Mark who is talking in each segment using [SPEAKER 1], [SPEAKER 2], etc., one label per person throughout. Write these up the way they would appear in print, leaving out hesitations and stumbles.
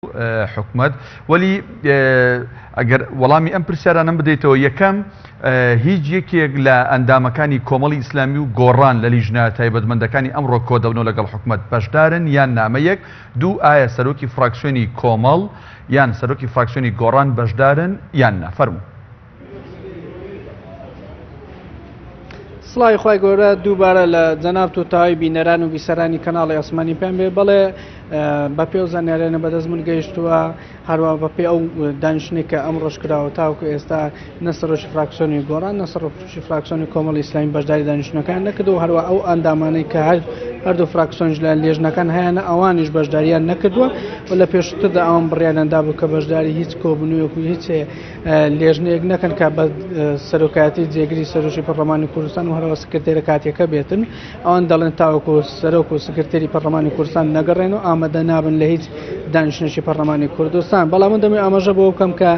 [SPEAKER 1] حکومت ولی ئەگەر وەڵامی ئەم پرسیارانە بدەیتەوە یەکەم هیچ یەکێک لە ئەندامەکانی کۆمەڵی ئیسلامی و گۆڕان لە لیژنە تایبەتمەندەکانی ئەمڕۆ کۆدەبنەوە لەگەڵ حکومت بەشدارن یان نامەیەک دوو ئایا سەرۆکی فراکسیۆنی کۆمەڵ یان سەرۆکی فراکسیۆنی گۆڕان بەشدارن یان نەفەرموو.
[SPEAKER 2] سڵای خی گەورە دووبارە لە جەناب و تاوای بینەران و بیسەرانی کەناڵی ئەسمانی پێم بێ بەڵێ بە پێ و زانیارێنە بەدەست من گەیشتووە هەروە بە پێ ئەو دانیشتنی کە ئەم ڕۆژکراوە تاوکو ئێستا نەسەرۆکی فراکسیۆنی گۆڕان نەسەرۆکی فراکسیۆنی کۆمەڵی ئیسلامی بەشداری دانیشتنەکان نەکردو هەروە ئەو ئەندامانەی کە هەردوو فراکسیۆنج لە لێژنەکان هەیەە ئەوانیش بەشداریان نەکردووە و لە پێشتردا ئەوان بڕیانەندا بوو کە بەشداری هیچ کۆبنوویەک و هیچ لێژنەیەک نەکەن کە بە سەرۆکایەتی جێگیری سەرۆکی پەرلەمانی کوردستان و هەروە سکرتێرە کاتێکە بێتن ئەوان دەڵێن تاوەکو سەرۆک و سکرتێری پەرلەمانی کوردستان نەگەڕێن و ئامادە نابن لە هیچ دانیشتنێکی پەرلەمانی کوردستان بەڵام من دەمێ ئاماژە بۆ بکەم کە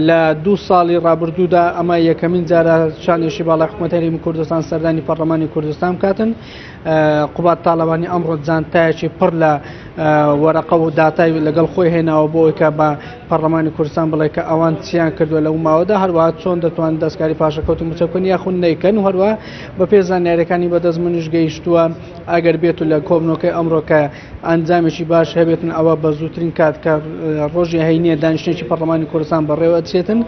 [SPEAKER 2] لە 2 ساڵی ڕابردوودا ئەمە یەکەمین جارە شانێکی باڵای حکوومەتی هەرێمی کوردستان سەردانی پەرلەمانی کوردستان کاتن قوبات تاالبانی ئەمڕۆ جانتایەکی پڕ لە وەرەقە و داتای لەگەڵ خۆی هێناوە بۆ ئەوەی کە بە پەرلەمانی کوردستان بڵێ کە ئەوان چیان کردووە لەو ماوەدا هەروە چۆن دەتوان دەستکاری پاشەکەوتن بچەکن یاخون نیکەن و هەروە بە پێ زانیاریەکانی بەدەست منیش گەیشتووە ئەگەر بێت و لە کۆبنەوەکەی ئەمڕۆ کە ئەنجامێکی باش هەبێتن ئەوە بە زووترین کات کە ڕۆژی هەینیە دانیشتێکی پەرلەمانی کوردستان بەڕێوە ئەچێتن.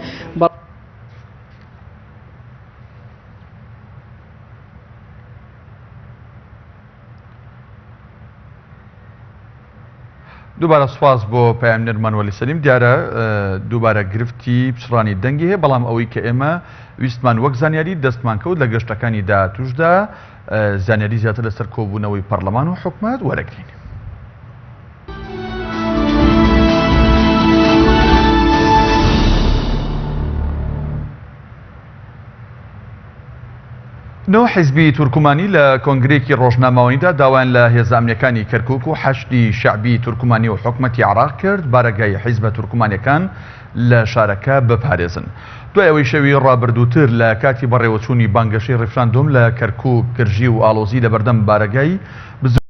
[SPEAKER 1] دووبارە سواز بۆ پامنەر مانوەلی سەلیم دیارە دووبارە گرفتی پچڕانی دەنگی هەیە بەڵام ئەوەی کە ئێمە ویستمان وەک زانیاری دەستمان کەوت لە گەشتەکانی داهاتووشدا زانیاری زیاتر لەسەر کۆبوونەوەی پەرلەمان و حکومەت وەرەگرین. نەوە حیزبی تورکمانی لە کۆنگرێکی ڕۆژنامەوەییدا داوایان لە هێزانامنیەکانی کەرکووک و حەشتی شەعبی تورکمانی و حکومەتی عێراق کرد بارەگای حیزبە تورکمانیەکان لە شارەکە بپارێزن. دوای ئەوەی شەوی ڕابردووتر لە کاتی بەڕێوەچوونی بانگەشەی ڕێفراندۆم لە کەرکووک گرژی و ئاڵۆزی لە بەردەم بارەگای